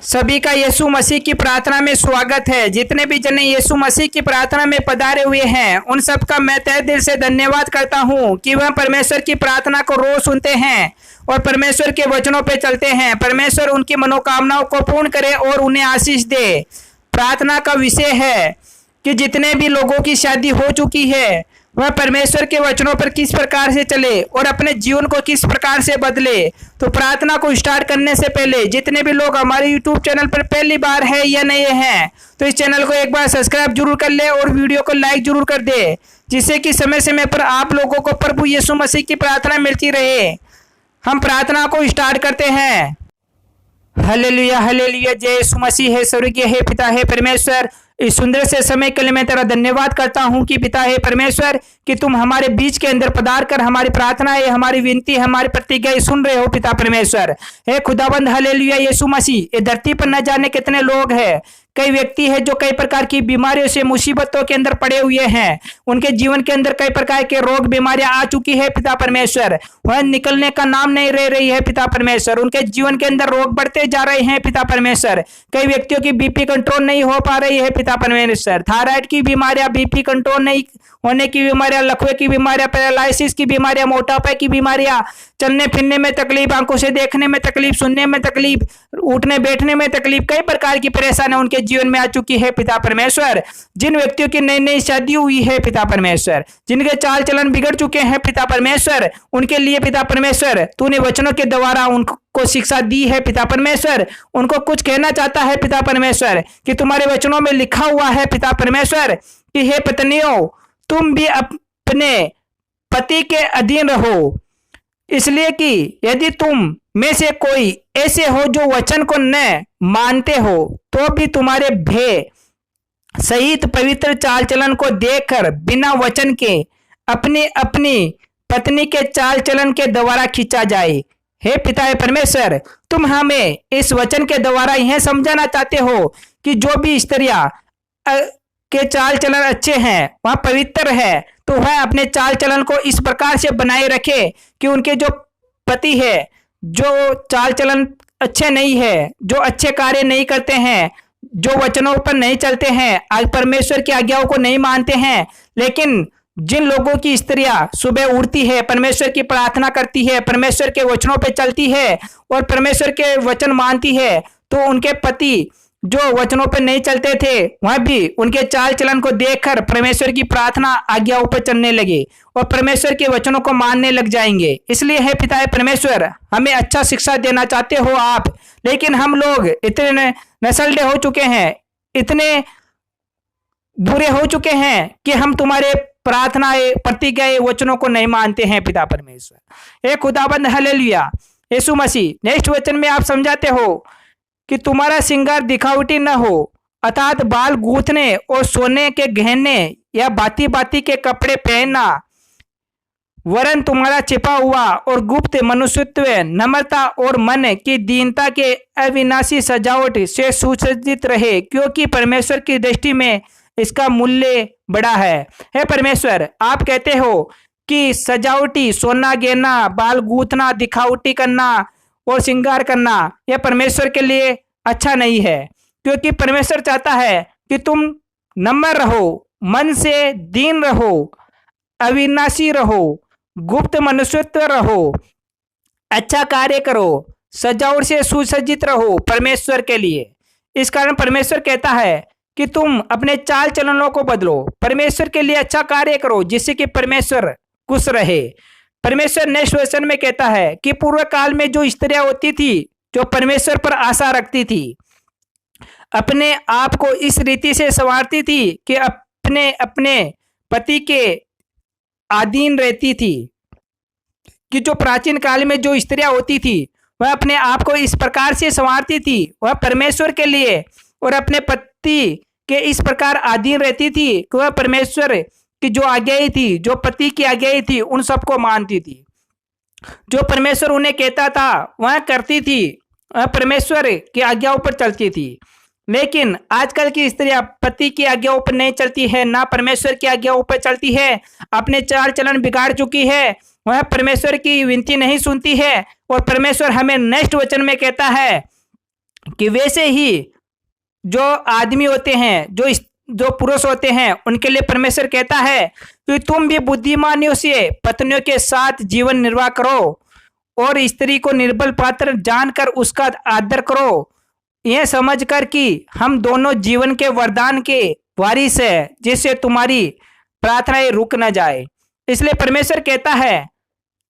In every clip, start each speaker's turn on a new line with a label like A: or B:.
A: सभी का यीशु मसीह की प्रार्थना में स्वागत है। जितने भी जन यीशु मसीह की प्रार्थना में पधारे हुए हैं उन सब का मैं तहे दिल से धन्यवाद करता हूं कि वह परमेश्वर की प्रार्थना को रोज सुनते हैं और परमेश्वर के वचनों पे चलते हैं। परमेश्वर उनकी मनोकामनाओं को पूर्ण करे और उन्हें आशीष दे। प्रार्थना का विषय है कि जितने भी लोगों की शादी हो चुकी है वह परमेश्वर के वचनों पर किस प्रकार से चले और अपने जीवन को किस प्रकार से बदले। तो प्रार्थना को स्टार्ट करने से पहले जितने भी लोग हमारे यूट्यूब चैनल पर पहली बार है या नए हैं तो इस चैनल को एक बार सब्सक्राइब जरूर कर ले और वीडियो को लाइक जरूर कर दे, जिससे कि समय समय पर आप लोगों को प्रभु यीशु मसीह की प्रार्थना मिलती रहे। हम प्रार्थना को स्टार्ट करते हैं। Hallelujah hallelujah. जय यीशु मसीह है। स्वर्गीय है पिता है परमेश्वर, इस सुंदर से समय के लिए मैं तेरा धन्यवाद करता हूं कि पिता है परमेश्वर कि तुम हमारे बीच के अंदर पधार कर हमारी प्रार्थनाएं, हमारी विनती, हमारी प्रतिज्ञाएं सुन रहे हो पिता परमेश्वर। हे खुदाबंद हालेलुया यीशु मसीह, ये धरती पर न जाने कितने लोग हैं, कई व्यक्ति है जो कई प्रकार की बीमारियों से मुसीबतों के अंदर पड़े हुए हैं। उनके जीवन के अंदर कई प्रकार के रोग बीमारियां आ चुकी है पिता परमेश्वर, वह निकलने का नाम नहीं ले रही है पिता परमेश्वर। उनके जीवन के अंदर रोग बढ़ते जा रहे हैं पिता परमेश्वर। कई व्यक्तियों की बीपी कंट्रोल नहीं हो पा रही है पिता परमेश्वर। थायराइड की बीमारियां, बीपी कंट्रोल नहीं होने की बीमारियां, लकवे की बीमारियां, पैरालिसिस की बीमारियां, मोटापे की बीमारियां, चलने फिरने में तकलीफ, आंखों से देखने में तकलीफ, सुनने में तकलीफ, उठने बैठने में तकलीफ, कई प्रकार की परेशानी उनके जीवन में आ चुकी है पिता परमेश्वर। जिन व्यक्तियों की नई नई शादी हुई है पिता परमेश्वर, जिनके चाल चलन बिगड़ चुके हैं पिता परमेश्वर, उनके लिए पिता परमेश्वर तूने वचनों के द्वारा उनको शिक्षा दी है पिता परमेश्वर। उनको कुछ कहना चाहता है पिता परमेश्वर कि तुम्हारे वचनों में लिखा हुआ है पिता परमेश्वर कि हे पत्नियों, तुम भी अपने पति के अधीन रहो, इसलिए कि यदि तुम में से कोई ऐसे हो जो वचन को न मानते हो तो भी तुम्हारे भय सहित पवित्र चाल चलन को देखकर बिना वचन के अपनी अपनी पत्नी के चाल चलन के द्वारा खींचा जाए। हे पिता हे परमेश्वर, तुम हमें इस वचन के द्वारा यह समझाना चाहते हो कि जो भी स्त्रियां के चाल चलन अच्छे हैं, वह पवित्र है, तो वह अपने चाल चलन को इस प्रकार से बनाए रखे कि उनके जो पति है जो चाल चलन अच्छे नहीं है, जो अच्छे कार्य नहीं करते हैं, जो वचनों पर नहीं चलते हैं, आज परमेश्वर की आज्ञाओं को नहीं मानते हैं, लेकिन जिन लोगों की स्त्रियां सुबह उठती है, परमेश्वर की प्रार्थना करती है, परमेश्वर के वचनों पे चलती है और परमेश्वर के वचन मानती है, तो उनके पति जो वचनों पर नहीं चलते थे वह भी उनके चाल चलन को देखकर परमेश्वर की प्रार्थना आज्ञाओं पर चलने लगे और परमेश्वर के वचनों को मानने लग जाएंगे। इसलिए है पिता है परमेश्वर, हमें अच्छा शिक्षा देना चाहते हो आप, लेकिन हम लोग इतने नस्लडे हो चुके हैं, इतने बुरे हो चुके हैं कि हम तुम्हारे प्रार्थनाएं, प्रतिज्ञाएं, वचनों को नहीं मानते हैं पिता परमेश्वर। हे खुदाबंद हालेलुया यीशु मसीह, नेक्स्ट वचन में आप समझाते हो कि तुम्हारा श्रृंगार दिखावटी न हो, अर्थात बाल गूंथने और सोने के गहने या बाती बाती के कपड़े पहनना, वरन तुम्हारा छिपा हुआ और गुप्त मनुष्यत्व, नम्रता और मन की दीनता के अविनाशी सजावट से सुसज्जित रहे, क्योंकि परमेश्वर की दृष्टि में इसका मूल्य बड़ा है। हे परमेश्वर, आप कहते हो कि सजावटी, सोना गहना, बाल गूंथना, दिखावटी करना और श्रृंगार करना यह परमेश्वर के लिए अच्छा नहीं है, क्योंकि परमेश्वर चाहता है कि तुम नम्र रहो, मन से दीन रहो, अविनाशी रहो, गुप्त मनुष्यत्व रहो, अच्छा कार्य करो, सजावट से सुसज्जित रहो परमेश्वर के लिए। इस कारण परमेश्वर कहता है कि तुम अपने चाल चलनों को बदलो, परमेश्वर के लिए अच्छा कार्य करो, जिससे कि परमेश्वर खुश रहे। परमेश्वर नेक्स्ट वचन में कहता है कि पूर्व काल में जो स्त्रियां होती थी जो परमेश्वर पर आशा रखती थी, अपने आप को इस रीति से संवारती थी कि अपने अपने पति के अधीन रहती थी, कि जो प्राचीन काल में जो स्त्रियां होती थी वह अपने आप को इस प्रकार से संवारती थी, वह परमेश्वर के लिए और अपने पति के इस प्रकार अधीन रहती थी कि वह परमेश्वर कि जो आज्ञाएं थी, जो पति की आज्ञाएं थी, उन सबको मानती थी। जो परमेश्वर उन्हें कहता था वह करती थी, वह परमेश्वर की आज्ञाओं पर चलती थी। लेकिन आजकल की स्त्रियां पति की आज्ञाओं पर नहीं चलती है, ना परमेश्वर की आज्ञाओं पर चलती है, अपने चाल चलन बिगाड़ चुकी है, वह परमेश्वर की विनती नहीं सुनती है। और परमेश्वर हमें नेक्स्ट वचन में कहता है कि वैसे ही जो आदमी होते हैं, जो पुरुष होते हैं, उनके लिए परमेश्वर कहता है कि तुम भी बुद्धिमानियों से पत्नियों के साथ जीवन निर्वाह करो और स्त्री को निर्बल पात्र जानकर उसका आदर करो, यह समझकर कि हम दोनों जीवन के वरदान के वारिस है, जिससे तुम्हारी प्रार्थनाएं रुक न जाए। इसलिए परमेश्वर कहता है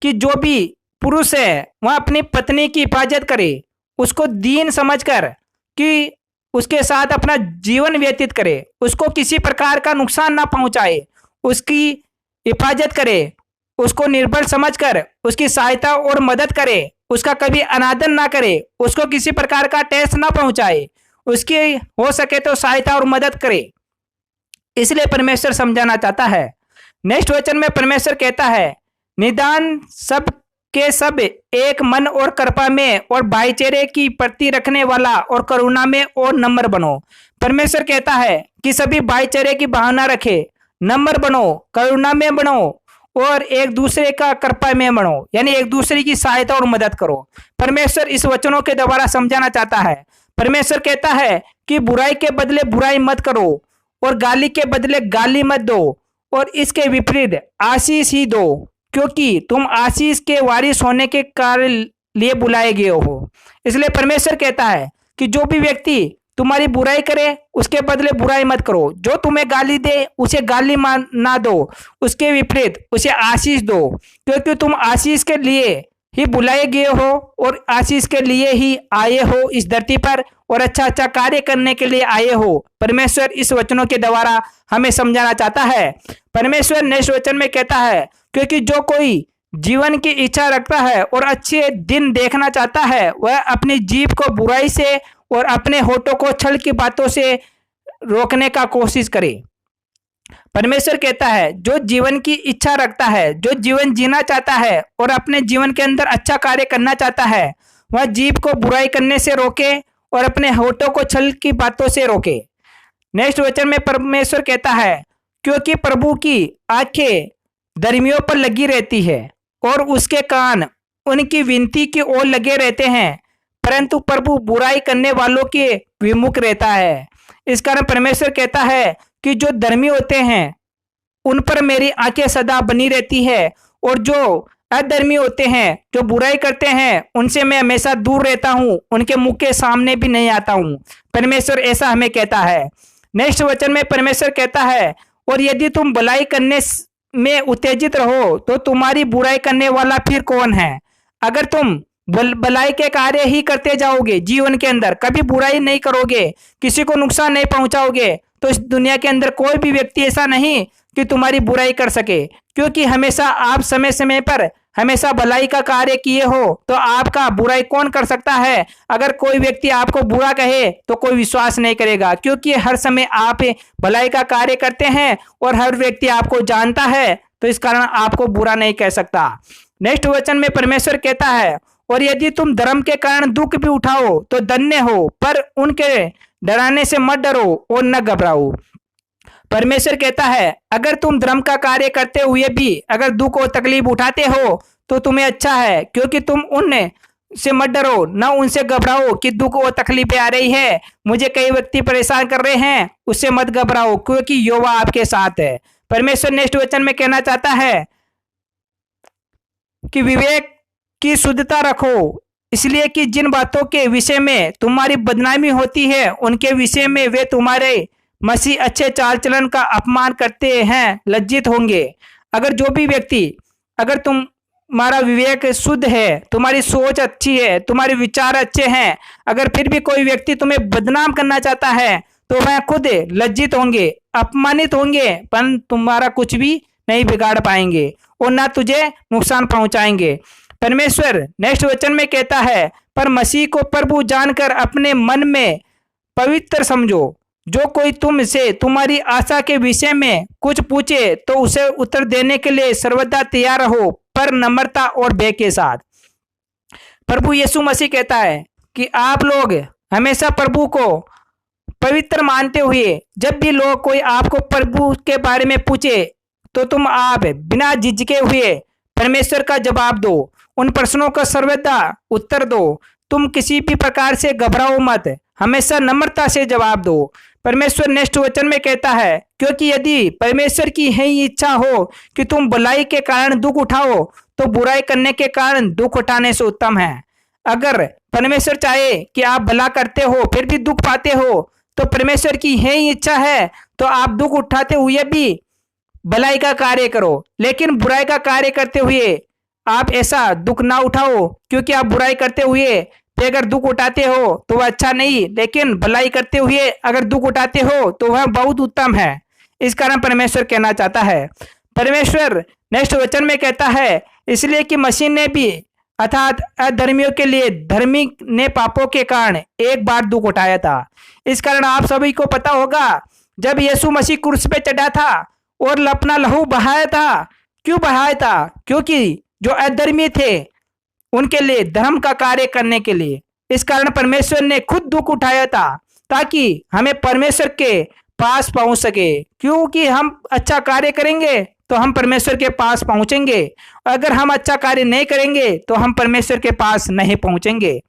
A: कि जो भी पुरुष है वह अपनी पत्नी की हिफाजत करे, उसको दीन समझकर कि उसके साथ अपना जीवन व्यतीत करे, उसको किसी प्रकार का नुकसान ना पहुंचाए, उसकी हिफाजत करे, उसको निर्बल समझकर उसकी सहायता और मदद करे, उसका कभी अनादर ना करे, उसको किसी प्रकार का ठेस ना पहुंचाए, उसकी हो सके तो सहायता और मदद करे। इसलिए परमेश्वर समझाना चाहता है। नेक्स्ट वचन में परमेश्वर कहता है, निदान सब के सब एक मन और कृपा में और भाईचारे की प्रति रखने वाला और करुणा में और नम्र बनो। परमेश्वर कहता है कि सभी भाईचारे की भावना रखे, नम्र बनो, करुणा में बनो और एक दूसरे का कृपा में बनो, यानी एक दूसरे की सहायता और मदद करो। परमेश्वर इस वचनों के द्वारा समझाना चाहता है। परमेश्वर कहता है कि बुराई के बदले बुराई मत करो और गाली के बदले गाली मत दो और इसके विपरीत आशीष ही दो, क्योंकि तुम आशीष के वारिस होने के कार्य लिए बुलाए गए हो। इसलिए परमेश्वर कहता है कि जो भी व्यक्ति तुम्हारी बुराई करे उसके बदले बुराई मत करो, जो तुम्हें गाली दे उसे गाली ना दो, उसके विपरीत उसे आशीष दो, क्योंकि तुम आशीष के लिए ही बुलाए गए हो और आशीष के लिए ही आए हो इस धरती पर और अच्छा अच्छा कार्य करने के लिए आए हो। परमेश्वर इस वचनों के द्वारा हमें समझाना चाहता है। परमेश्वर नेक्स्ट वचन में कहता है, क्योंकि जो कोई जीवन की इच्छा रखता है और अच्छे दिन देखना चाहता है, वह अपनी जीभ को बुराई से और अपने होठों को छल की बातों से रोकने का कोशिश करे। परमेश्वर कहता है, जो जीवन की इच्छा रखता है, जो जीवन जीना चाहता है और अपने जीवन के अंदर अच्छा कार्य करना चाहता है, वह जीभ को बुराई करने से रोके और अपने होठों को छल की बातों से रोके। नेक्स्ट वचन में परमेश्वर कहता है, क्योंकि प्रभु की आंखें धर्मियों पर लगी रहती है और उसके कान उनकी विनती की ओर लगे रहते हैं, परंतु प्रभु बुराई करने वालों के विमुख रहता है। इस कारण परमेश्वर कहता है कि जो धर्मी होते हैं उन पर मेरी आंखें सदा बनी रहती है और जो अधर्मी होते हैं, जो बुराई करते हैं, उनसे मैं हमेशा दूर रहता हूं, उनके मुख के सामने भी नहीं आता हूं। परमेश्वर ऐसा हमें कहता है। नेक्स्ट वचन में परमेश्वर कहता है, और यदि तुम भलाई करने में उत्तेजित रहो तो तुम्हारी बुराई करने वाला फिर कौन है? अगर तुम भलाई के कार्य ही करते जाओगे, जीवन के अंदर कभी बुराई नहीं करोगे, किसी को नुकसान नहीं पहुंचाओगे, तो इस दुनिया के अंदर कोई भी व्यक्ति ऐसा नहीं कि तुम्हारी बुराई कर सके, क्योंकि हमेशा आप समय समय पर हमेशा भलाई का कार्य किए हो, तो आपका बुराई कौन कर सकता है? अगर कोई व्यक्ति आपको बुरा कहे तो कोई विश्वास नहीं करेगा, क्योंकि हर समय आप भलाई का कार्य करते हैं और हर व्यक्ति आपको जानता है, तो इस कारण आपको बुरा नहीं कह सकता। नेक्स्ट वचन में परमेश्वर कहता है, और यदि तुम धर्म के कारण दुख भी उठाओ तो धन्य हो, पर उनके डराने से मत डरो और न घबराओ। परमेश्वर कहता है, अगर तुम धर्म का कार्य करते हुए भी अगर दुख और तकलीफ उठाते हो तो तुम्हें अच्छा है, क्योंकि तुम उन से मत डरो, न उनसे घबराओ कि दुख और तकलीफें आ रही है, मुझे कई व्यक्ति परेशान कर रहे हैं, उससे मत घबराओ, क्योंकि यहोवा आपके साथ है। परमेश्वर नेक्स्ट वचन में कहना चाहता है कि विवेक की शुद्धता रखो, इसलिए कि जिन बातों के विषय में तुम्हारी बदनामी होती है उनके विषय में वे तुम्हारे मसीह अच्छे चाल चलन का अपमान करते हैं लज्जित होंगे। अगर जो भी व्यक्ति, अगर तुम्हारा विवेक शुद्ध है, तुम्हारी सोच अच्छी है, तुम्हारे विचार अच्छे हैं, अगर फिर भी कोई व्यक्ति तुम्हें बदनाम करना चाहता है तो वह खुद लज्जित होंगे, अपमानित होंगे, पर तुम्हारा कुछ भी नहीं बिगाड़ पाएंगे और ना तुझे नुकसान पहुंचाएंगे। परमेश्वर नेक्स्ट वचन में कहता है, पर मसीह को प्रभु जानकर अपने मन में पवित्र समझो। जो कोई तुमसे तुम्हारी आशा के विषय में कुछ पूछे तो उसे उत्तर देने के लिए सर्वदा तैयार रहो, पर नम्रता और भय के साथ। प्रभु यीशु मसीह कहता है कि आप लोग हमेशा प्रभु को पवित्र मानते हुए जब भी लोग कोई आपको प्रभु के बारे में पूछे तो तुम आप बिना झिझके हुए परमेश्वर का जवाब दो, उन प्रश्नों का सर्वदा उत्तर दो तुम किसी भी प्रकार से घबराओ मत, हमेशा नम्रता से जवाब दो। परमेश्वर नेक्स्ट वचन में कहता है, क्योंकि यदि परमेश्वर की है ही इच्छा हो कि तुम भलाई के कारण दुख उठाओ, तो बुराई करने के कारण दुख उठाने से उत्तम है। अगर परमेश्वर चाहे कि आप भला करते हो फिर भी दुख पाते हो, तो परमेश्वर की है ही इच्छा है तो आप दुख उठाते हुए भी भलाई का कार्य करो, लेकिन बुराई का कार्य करते हुए आप ऐसा दुख ना उठाओ, क्योंकि आप बुराई करते हुए पे अगर दुख उठाते हो तो वह अच्छा नहीं, लेकिन भलाई करते हुए अगर दुख उठाते हो तो वह बहुत उत्तम है। इस कारण परमेश्वर कहना चाहता है, परमेश्वर नेक्स्ट वचन में कहता है, इसलिए कि मसीह ने भी अर्थात अधर्मियों के लिए धर्मी ने पापों के कारण एक बार दुख उठाया था। इस कारण आप सभी को पता होगा, जब यीशु मसीह क्रूस पे चढ़ा था और अपना लहू बहाया था, क्यों बहाया था? क्योंकि जो अधर्मी थे उनके लिए धर्म का कार्य करने के लिए। इस कारण परमेश्वर ने खुद दुख उठाया था ताकि हमें परमेश्वर के पास पहुंच सके, क्योंकि हम अच्छा कार्य करेंगे तो हम परमेश्वर के पास पहुंचेंगे, अगर हम अच्छा कार्य नहीं करेंगे तो हम परमेश्वर के पास नहीं पहुंचेंगे।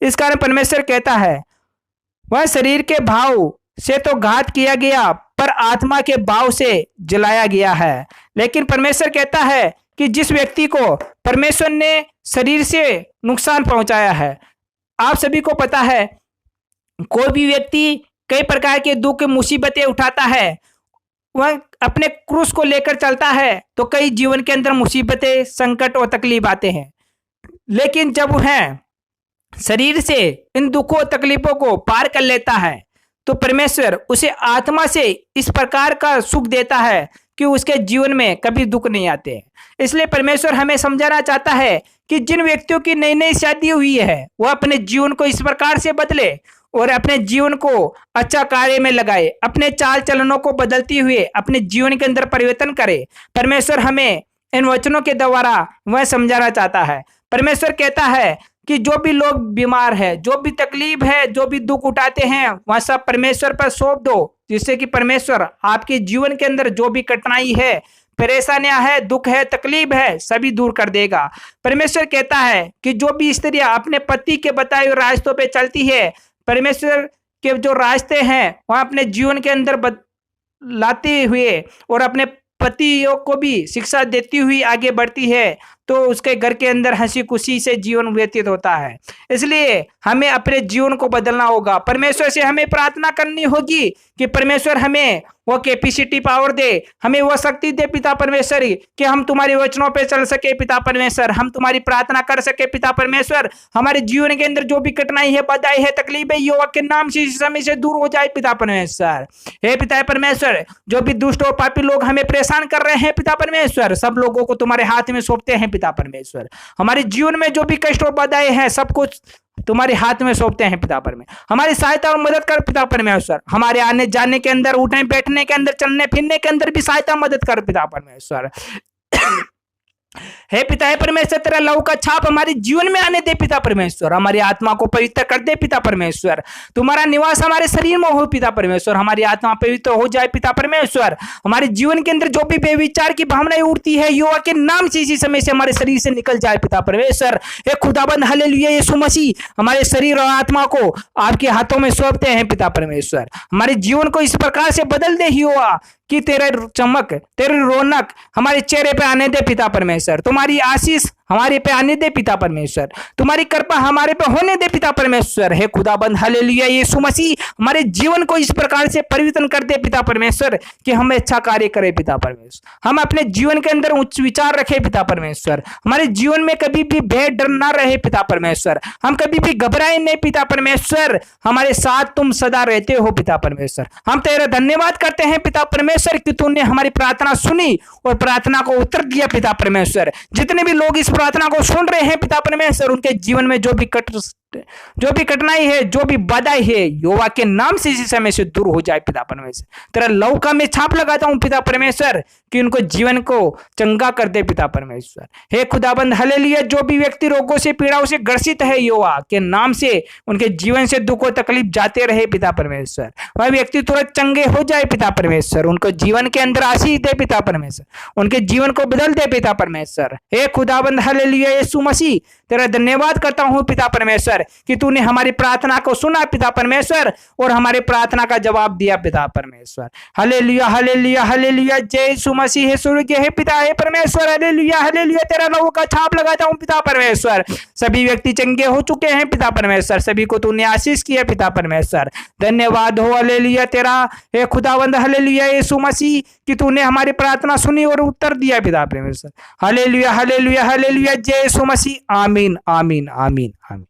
A: इस कारण परमेश्वर कहता है, वह शरीर के भाव से तो घात किया गया पर आत्मा के भाव से जलाया गया है। लेकिन परमेश्वर कहता है कि जिस व्यक्ति को परमेश्वर ने शरीर से नुकसान पहुंचाया है, आप सभी को पता है कोई भी व्यक्ति कई प्रकार के दुख मुसीबतें उठाता है, वह अपने क्रूस को लेकर चलता है तो कई जीवन के अंदर मुसीबतें, संकट और तकलीफ आते हैं, लेकिन जब वह शरीर से इन दुखों तकलीफों को पार कर लेता है तो परमेश्वर उसे आत्मा से इस प्रकार का सुख देता है कि उसके जीवन में कभी दुख नहीं आते। इसलिए परमेश्वर हमें समझाना चाहता है कि जिन व्यक्तियों की नई नई शादी हुई है वह अपने जीवन को इस प्रकार से बदले और अपने जीवन को अच्छा कार्य में लगाए, अपने चाल चलनों को बदलते हुए अपने जीवन के अंदर परिवर्तन करे। परमेश्वर हमें इन वचनों के द्वारा वह समझाना चाहता है। परमेश्वर कहता है कि जो भी लोग बीमार है, जो भी तकलीफ है, जो भी दुख उठाते हैं, वह सब परमेश्वर पर सौंप दो, जिससे कि परमेश्वर आपके जीवन के अंदर जो भी कठिनाई है, परेशानियां है, दुख है, तकलीफ है, सभी दूर कर देगा। परमेश्वर कहता है कि जो भी स्त्रियां अपने पति के बताए हुए रास्तों पे चलती है, परमेश्वर के जो रास्ते हैं वह अपने जीवन के अंदर लाते हुए और अपने पतियों को भी शिक्षा देती हुई आगे बढ़ती है, तो उसके घर के अंदर हंसी खुशी से जीवन व्यतीत होता है। इसलिए हमें अपने जीवन को बदलना होगा। परमेश्वर से हमें प्रार्थना करनी होगी कि परमेश्वर हमें वो कैपेसिटी पावर दे, हमें वो शक्ति दे पिता परमेश्वर कि हम तुम्हारे वचनों पे चल सके पिता परमेश्वर, हम तुम्हारी प्रार्थना कर सके पिता परमेश्वर। हमारे जीवन के अंदर जो भी कठिनाई है, बधाई है, तकलीफ है, युवा के नाम से इस समय से दूर हो जाए पिता परमेश्वर। हे पिता परमेश्वर, जो भी दुष्ट और पापी लोग हमें परेशान कर रहे हैं पिता परमेश्वर, सब लोगों को तुम्हारे हाथ में सौंपते हैं पिता परमेश्वर। हमारे जीवन में जो भी कष्ट और बधाई है, सब कुछ तुम्हारे हाथ में सौंपते हैं पिता परमेश्वर। हमारी सहायता और मदद कर पिता परमेश्वर। हमारे आने जाने के अंदर, उठने बैठने के अंदर, चलने फिरने के अंदर भी सहायता मदद कर पिता परमेश्वर। हे पिता परमेश्वर, तेरा लहू का छाप हमारे जीवन में आने दे पिता परमेश्वर। हमारी आत्मा को पवित्र कर दे पिता परमेश्वर। तुम्हारा निवास हमारे शरीर में हो पिता परमेश्वर। हमारी आत्मा पवित्र हो जाए पिता परमेश्वर। हमारे जीवन के अंदर जो भी बेविचार की भावनाएं उठती है, युवा के नाम से इसी समय से हमारे शरीर से निकल जाए पिता परमेश्वर। हे खुदाबंद हालेलुया यीशु मसीह, हमारे शरीर और आत्मा को आपके हाथों में सौंपते हैं पिता परमेश्वर। हमारे जीवन को इस प्रकार से बदल दे युवा कि तेरे चमक, तेरी रौनक हमारे चेहरे पे आने दे पिता परमेश्वर। तुम्हारी आशीष हमारे पे आने दे पिता परमेश्वर। तुम्हारी कृपा हमारे पे होने दे पिता परमेश्वर। हे खुदाबंद हालेलुया यीशु मसीह, हमारे जीवन को इस प्रकार से परिवर्तन कर दे पिता परमेश्वर कि हम अच्छा कार्य करें पिता परमेश्वर। हम अपने जीवन के अंदर उच्च विचार रखें पिता परमेश्वर। हमारे जीवन में कभी भी भय डर ना रहे पिता परमेश्वर। हम कभी भी घबराए नहीं पिता परमेश्वर। हमारे साथ तुम सदा रहते हो पिता परमेश्वर। हम तेरा धन्यवाद करते हैं पिता परमेश्वर कि तूने हमारी प्रार्थना सुनी और प्रार्थना को उत्तर दिया पिता परमेश्वर। जितने भी लोग इस प्रार्थना को सुन रहे हैं पिता परमेश्वर, उनके जीवन में जो भी कठिनाई है, जो भी बाधाएं है, यहोवा के नाम से इसी समय से दूर हो जाए पिता परमेश्वर। तेरा लहू का मैं छाप लगाता हूं पिता परमेश्वर कि उनको जीवन को चंगा कर दे पिता परमेश्वर। हे खुदाबंद हालेलुया, जो भी व्यक्ति रोगों से पीड़ाओं से ग्रसित है, यहोवा के नाम से उनके जीवन से दुख और तकलीफ जाते रहे पिता परमेश्वर। वह व्यक्ति तुरंत चंगे हो जाए पिता परमेश्वर। उनको जीवन के अंदर आशीष दे पिता परमेश्वर। उनके जीवन को बदल दे पिता परमेश्वर। हे खुदाबंद हालेलुया यीशु मसीह, तेरा धन्यवाद करता हूं पिता परमेश्वर परमेश्वर कि तूने हमारी प्रार्थना को सुना पिता परमेश्वर और हमारी प्रार्थना का जवाब दिया पिता परमेश्वर। हालेलुया हालेलुया हालेलुया, जय यीशु मसीह है स्वर्गीय है पिता है परमेश्वर। हालेलुया हालेलुया, तेरा लहू का छाप लगाता हूं पिता परमेश्वर। सभी व्यक्ति चंगे हो चुके हैं पिता परमेश्वर, सभी को तूने आशीष किया पिता परमेश्वर। धन्यवाद हो हालेलुया तेरा हे खुदावंद। हालेलुया यीशु मसीह कि तूने हमारी प्रार्थना सुनी और उत्तर दिया पिता परमेश्वर। हालेलुया हालेलुया हालेलुया, जय यीशु मसीह। आमीन आमीन आमीन आमीन।